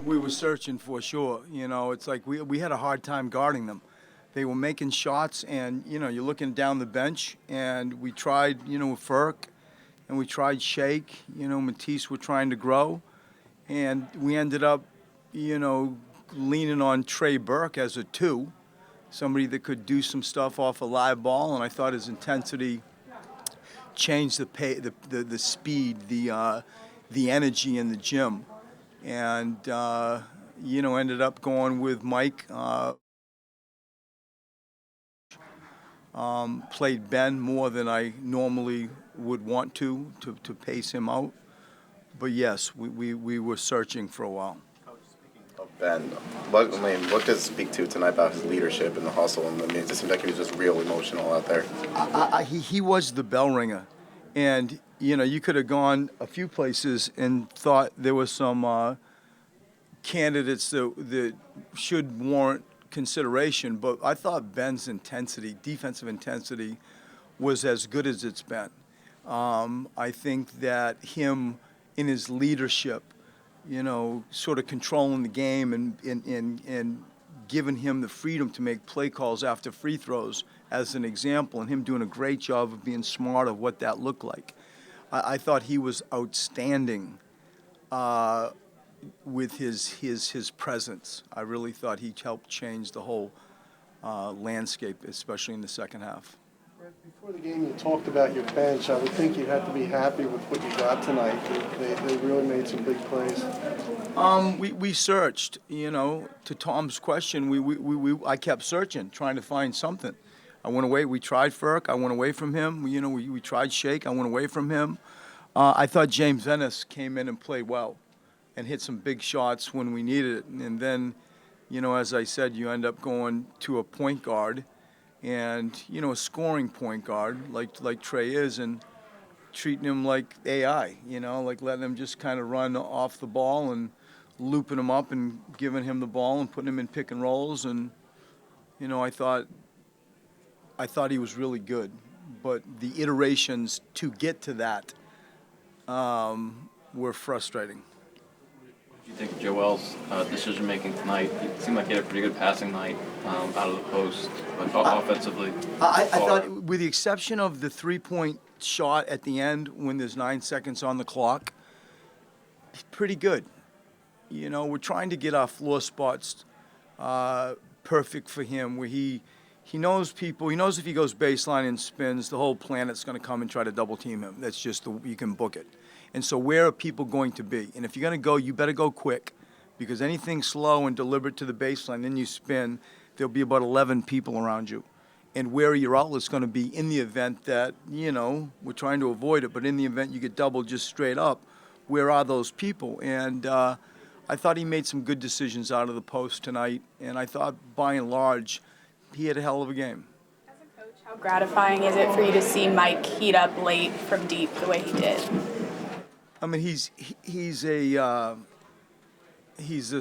We were searching for sure. It's like we had a hard time guarding them. They were making shots, and you're looking down the bench, and we tried, Ferk, and we tried Shake. Matisse were trying to grow, and we ended up, leaning on Trey Burke as a two, somebody that could do some stuff off a live ball, and I thought his intensity changed the speed, the energy in the gym, and ended up going with Mike. Played Ben more than I normally would want to pace him out. But yes, we were searching for a while. Of Ben, what does it speak to tonight about his leadership and the hustle? And it just seemed like he was just real emotional out there. He was the bell ringer, and you could have gone a few places and thought there were some candidates that should warrant consideration, but I thought Ben's defensive intensity, was as good as it's been. I think that him in his leadership, sort of controlling the game and giving him the freedom to make play calls after free throws as an example, and him doing a great job of being smart of what that looked like. I thought he was outstanding with his presence. I really thought he helped change the whole landscape, especially in the second half. Before the game, you talked about your bench. I would think you had to be happy with what you got tonight. They really made some big plays. We searched. To Tom's question, I kept searching, trying to find something. I went away. We tried Ferk. I went away from him. We tried Shake. I went away from him. I thought James Ennis came in and played well and hit some big shots when we needed it. And then, as I said, you end up going to a point guard and, a scoring point guard like Trey is, and treating him like AI, like letting him just kind of run off the ball and looping him up and giving him the ball and putting him in pick and rolls. And, I thought he was really good. But the iterations to get to that were frustrating. Do you think Joel's decision-making tonight? It seemed like he had a pretty good passing night out of the post, but offensively. I thought, with the exception of the three-point shot at the end when there's 9 seconds on the clock, he's pretty good. We're trying to get our floor spots perfect for him, where he knows people. He knows if he goes baseline and spins, the whole planet's going to come and try to double-team him. That's just you can book it. And so where are people going to be? And if you're going to go, you better go quick, because anything slow and deliberate to the baseline, then you spin, there'll be about 11 people around you. And where are your outlets going to be in the event that, we're trying to avoid it, but in the event you get doubled just straight up, where are those people? And I thought he made some good decisions out of the post tonight, and I thought, by and large, he had a hell of a game. As a coach, how gratifying is it for you to see Mike heat up late from deep the way he did? I mean, he's a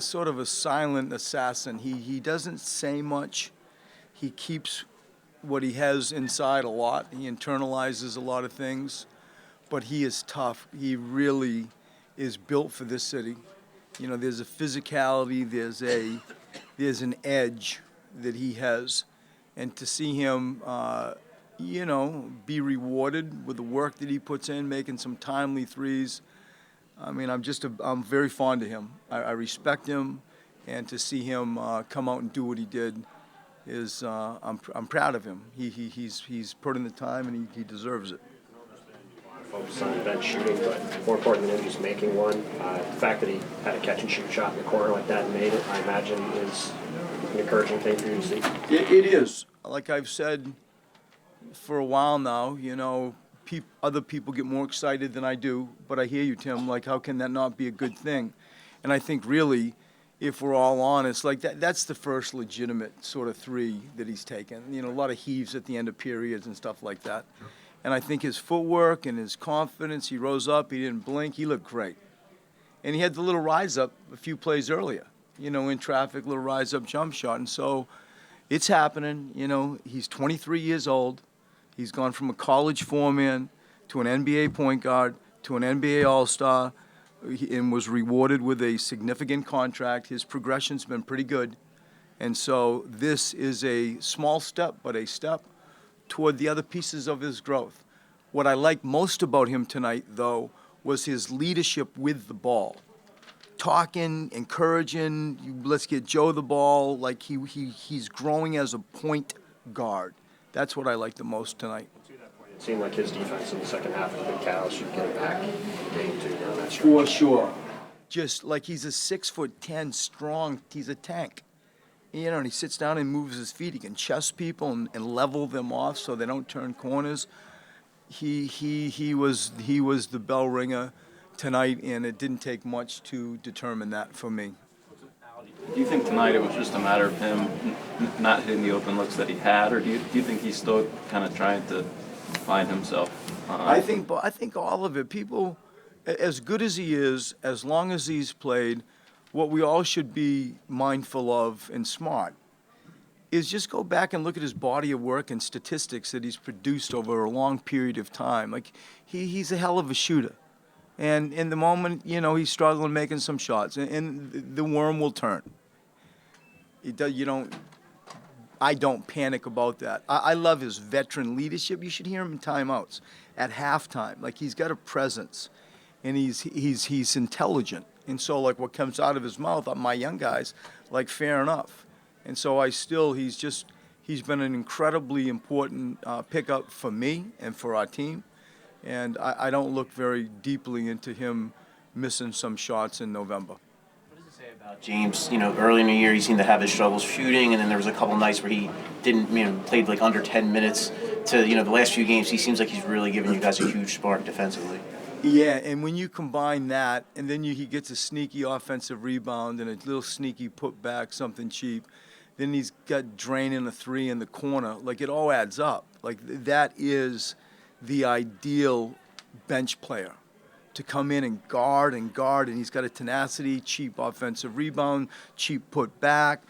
sort of a silent assassin. He doesn't say much. He keeps what he has inside a lot. He internalizes a lot of things, but he is tough. He is built for this city. There's a physicality. There's an edge that he has, and to see him, be rewarded with the work that he puts in, making some timely threes. I mean, I'm very fond of him. I respect him, and to see him come out and do what he did is, I'm proud of him. He's put in the time, and he deserves it. Focus on bench shooting, but more important than him just making one. The fact that he had a catch and shoot shot in the corner like that and made it, I imagine, is an encouraging thing for you to see. It is. Like I've said for a while now, other people get more excited than I do, but I hear you, Tim. Like, how can that not be a good thing? And I think really, if we're all honest, like that's the first legitimate sort of three that he's taken. A lot of heaves at the end of periods and stuff like that. And I think his footwork and his confidence, he rose up, he didn't blink, he looked great. And he had the little rise up a few plays earlier, in traffic, little rise up jump shot. And so it's happening. He's 23 years old. He's gone from a college four-man to an NBA point guard to an NBA All-Star. and was rewarded with a significant contract. His progression's been pretty good. And so this is a small step, but a step toward the other pieces of his growth. What I like most about him tonight, though, was his leadership with the ball. Talking, encouraging, let's get Joe the ball, like he's growing as a point guard. That's what I like the most tonight. It seemed like his defense in the second half of the big cows should get it back game 2 during that stretch. For sure. Just like he's a 6'10" strong, he's a tank. You know, and he sits down and moves his feet. He can chest people and level them off so they don't turn corners. He was the bell ringer tonight, and it didn't take much to determine that for me. Do you think tonight it was just a matter of him not hitting the open looks that he had, or do you think he's still kind of trying to find himself? I think all of it. People, as good as he is, as long as he's played, what we all should be mindful of and smart is just go back and look at his body of work and statistics that he's produced over a long period of time. Like, he's a hell of a shooter. And in the moment, you know, he's struggling making some shots, and the worm will turn. I don't panic about that. I love his veteran leadership. You should hear him in timeouts, at halftime. Like, he's got a presence, and he's intelligent. And so, like, what comes out of his mouth, my young guys, like, fair enough. And so he's been an incredibly important pickup for me and for our team. And I don't look very deeply into him missing some shots in November. What does it say about James? You know, early in the year he seemed to have his struggles shooting, and then there was a couple nights where he didn't, played like under 10 minutes. To, the last few games, he seems like he's really giving you guys a huge spark defensively. Yeah, and when you combine that, and then he gets a sneaky offensive rebound and a little sneaky put back, something cheap, then he's got draining a three in the corner. Like, it all adds up. Like, that is the ideal bench player, to come in and guard, and he's got a tenacity, cheap offensive rebound, cheap put back,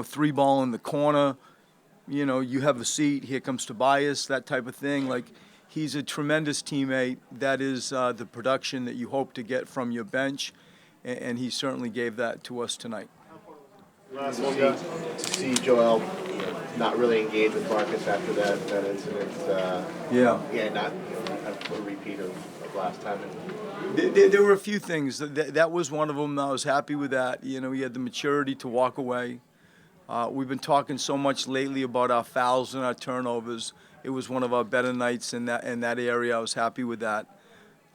three ball in the corner, you have a seat, here comes Tobias, that type of thing. Like, he's a tremendous teammate. That is the production that you hope to get from your bench, and he certainly gave that to us tonight. Last one, to see Joel not really engage with Marcus after that incident. Not a repeat of last time. There were a few things. That was one of them. I was happy with that. He had the maturity to walk away. We've been talking so much lately about our fouls and our turnovers. It was one of our better nights in that area. I was happy with that.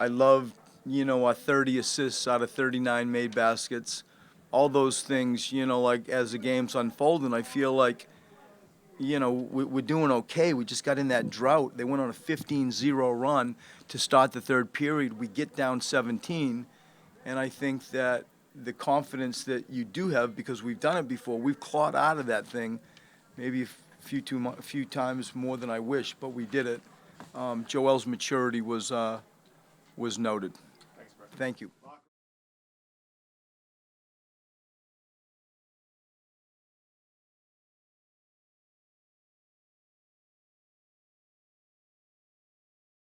I loved, our 30 assists out of 39 made baskets. All those things, like as the game's unfolding, I feel like, we're doing okay. We just got in that drought. They went on a 15-0 run to start the third period. We get down 17, and I think that the confidence that you do have, because we've done it before, we've clawed out of that thing maybe a few times more than I wish, but we did it. Joel's maturity was noted. Thank you.